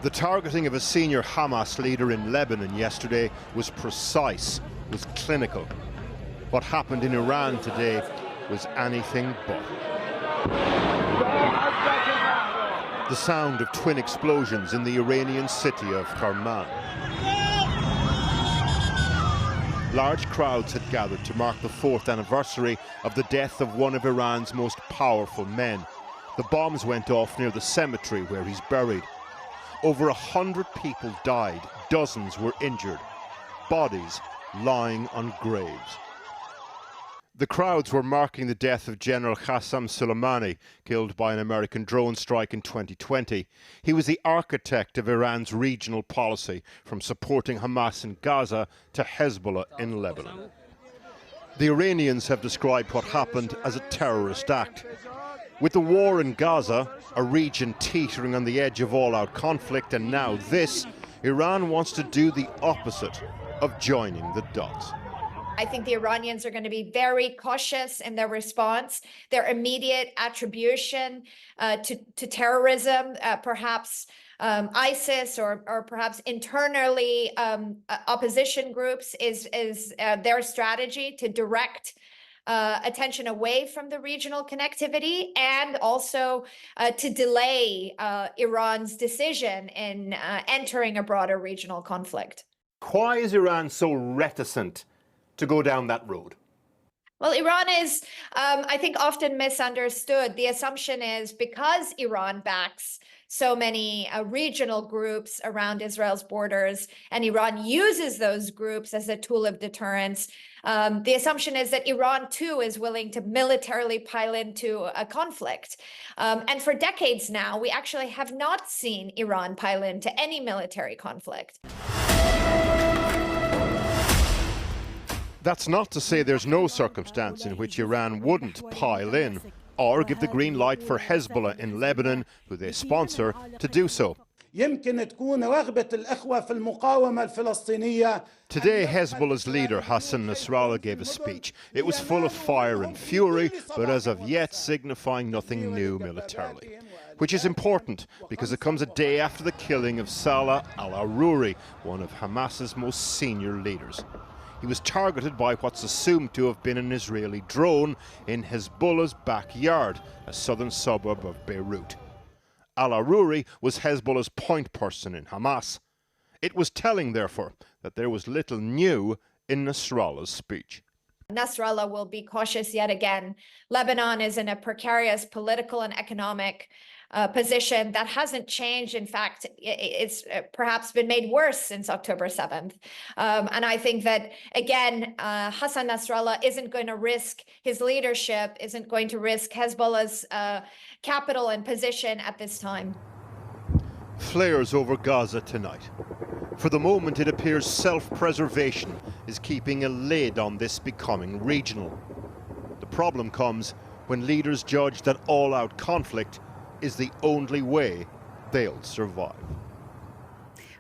The targeting of a senior Hamas leader in Lebanon yesterday was precise, was clinical. What happened in Iran today was anything but. The sound of twin explosions in the Iranian city of Kerman. Large crowds had gathered to mark the 4th anniversary of the death of one of Iran's most powerful men. The bombs went off near the cemetery where he's buried. Over 100 people died, dozens were injured, bodies lying on graves. The crowds were marking the death of General Qasem Soleimani, killed by an American drone strike in 2020. He was the architect of Iran's regional policy, from supporting Hamas in Gaza to Hezbollah in Lebanon. The Iranians have described what happened as a terrorist act. With the war in Gaza, a region teetering on the edge of all-out conflict, and now this, Iran wants to do the opposite of joining the dots. I think the Iranians are going to be very cautious in their response. Their immediate attribution to terrorism, perhaps ISIS or perhaps internally opposition groups, is their strategy to direct attention away from the regional connectivity, and also to delay Iran's decision in entering a broader regional conflict. Why is Iran so reticent to go down that road? Well, Iran is, I think, often misunderstood. The assumption is because Iran backs so many regional groups around Israel's borders, and Iran uses those groups as a tool of deterrence, the assumption is that Iran, too, is willing to militarily pile into a conflict. And for decades now, we actually have not seen Iran pile into any military conflict. That's not to say there's no circumstance in which Iran wouldn't pile in or give the green light for Hezbollah in Lebanon, who they sponsor, to do so. Today, Hezbollah's leader, Hassan Nasrallah, gave a speech. It was full of fire and fury, but as of yet signifying nothing new militarily. Which is important, because it comes a day after the killing of Salah al-Aruri, one of Hamas's most senior leaders. He was targeted by what's assumed to have been an Israeli drone in Hezbollah's backyard, a southern suburb of Beirut. Al-Aruri was Hezbollah's point person in Hamas. It was telling, therefore, that there was little new in Nasrallah's speech. Nasrallah will be cautious yet again. Lebanon is in a precarious political and economic position that hasn't changed. In fact, it's perhaps been made worse since October 7th. And I think that, again, Hassan Nasrallah isn't going to risk his leadership, isn't going to risk Hezbollah's capital and position at this time. Flares over Gaza tonight. For the moment, it appears self-preservation is keeping a lid on this becoming regional. The problem comes when leaders judge that all-out conflict is the only way they'll survive.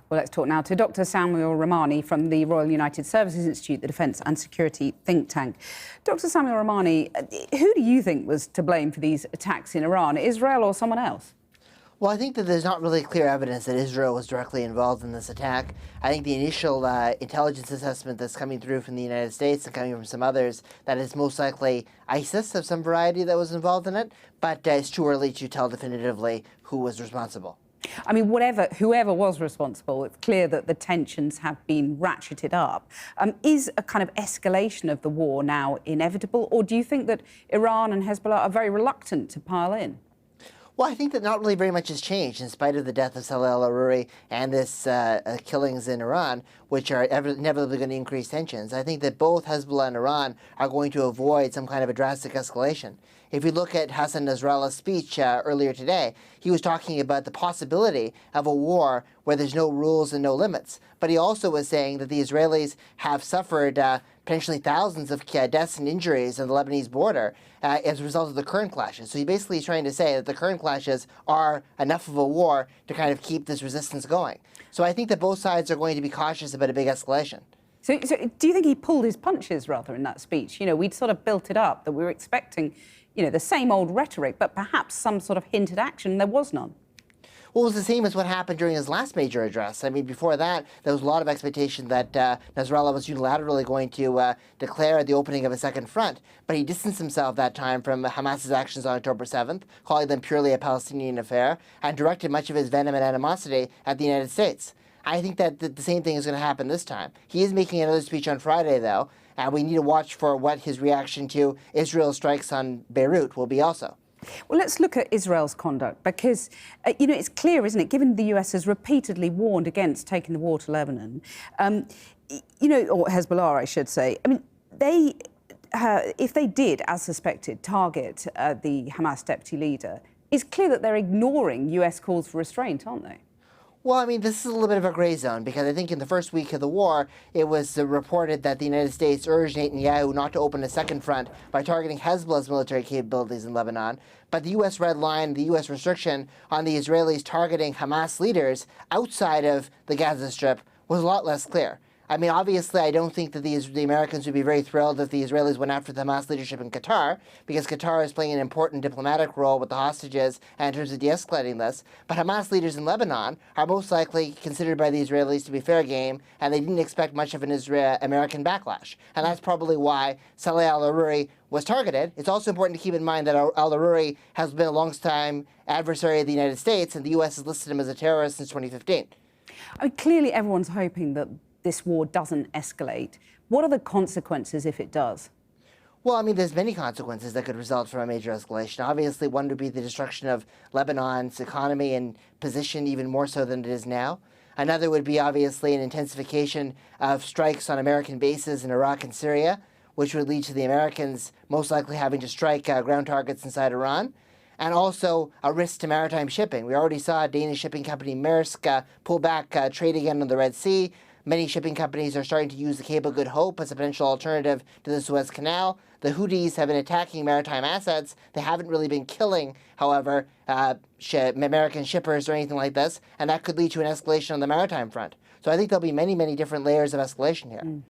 Well, let's talk now to Dr. Samuel Rahmani from the Royal United Services Institute, the Defence and Security think tank. Dr. Samuel Rahmani, who do you think was to blame for these attacks in Iran, Israel or someone else? Well, I think that there's not really clear evidence that Israel was directly involved in this attack. I think the initial intelligence assessment that's coming through from the United States and coming from some others, that it's most likely ISIS of some variety that was involved in it, but it's too early to tell definitively who was responsible. I mean, whoever was responsible, it's clear that the tensions have been ratcheted up. Is a kind of escalation of the war now inevitable, or do you think that Iran and Hezbollah are very reluctant to pile in? Well, I think that not really very much has changed in spite of the death of Salah al-Aruri and this killings in Iran, which are inevitably going to increase tensions. I think that both Hezbollah and Iran are going to avoid some kind of a drastic escalation. If you look at Hassan Nasrallah's speech earlier today, he was talking about the possibility of a war where there's no rules and no limits. But he also was saying that the Israelis have suffered potentially thousands of deaths and injuries on the Lebanese border as a result of the current clashes. So he basically is trying to say that the current clashes are enough of a war to kind of keep this resistance going. So I think that both sides are going to be cautious about a big escalation. So do you think he pulled his punches, rather, in that speech? You know, we'd sort of built it up, that we were expecting, you know, the same old rhetoric, but perhaps some sort of hint at action. There was none. Well, it was the same as what happened during his last major address. I mean, before that, there was a lot of expectation that Nasrallah was unilaterally going to declare the opening of a second front, but he distanced himself that time from Hamas's actions on October 7th, calling them purely a Palestinian affair, and directed much of his venom and animosity at the United States. I think that the same thing is going to happen this time. He is making another speech on Friday, though, and we need to watch for what his reaction to Israel's strikes on Beirut will be also. Well, let's look at Israel's conduct because, it's clear, isn't it, given the US has repeatedly warned against taking the war to Lebanon, or Hezbollah, I should say. I mean, if they did, as suspected, target the Hamas deputy leader, it's clear that they're ignoring US calls for restraint, aren't they? Well, I mean, this is a little bit of a gray zone because I think in the first week of the war, it was reported that the United States urged Netanyahu not to open a second front by targeting Hezbollah's military capabilities in Lebanon. But the U.S. red line, the U.S. restriction on the Israelis targeting Hamas leaders outside of the Gaza Strip was a lot less clear. I mean, obviously, I don't think that the Americans would be very thrilled if the Israelis went after the Hamas leadership in Qatar, because Qatar is playing an important diplomatic role with the hostages and in terms of de-escalating this. But Hamas leaders in Lebanon are most likely considered by the Israelis to be fair game, and they didn't expect much of an American backlash. And that's probably why Saleh al-Aruri was targeted. It's also important to keep in mind that al-Aruri has been a long-time adversary of the United States, and the U.S. has listed him as a terrorist since 2015. I mean, clearly everyone's hoping that this war doesn't escalate. What are the consequences if it does? Well, I mean, there's many consequences that could result from a major escalation. Obviously, one would be the destruction of Lebanon's economy and position even more so than it is now. Another would be, obviously, an intensification of strikes on American bases in Iraq and Syria, which would lead to the Americans most likely having to strike ground targets inside Iran. And also a risk to maritime shipping. We already saw Danish shipping company Maersk pull back trade again on the Red Sea. Many shipping companies are starting to use the Cape of Good Hope as a potential alternative to the Suez Canal. The Houthis have been attacking maritime assets. They haven't really been killing, however, American shippers or anything like this, and that could lead to an escalation on the maritime front. So I think there'll be many, many different layers of escalation here.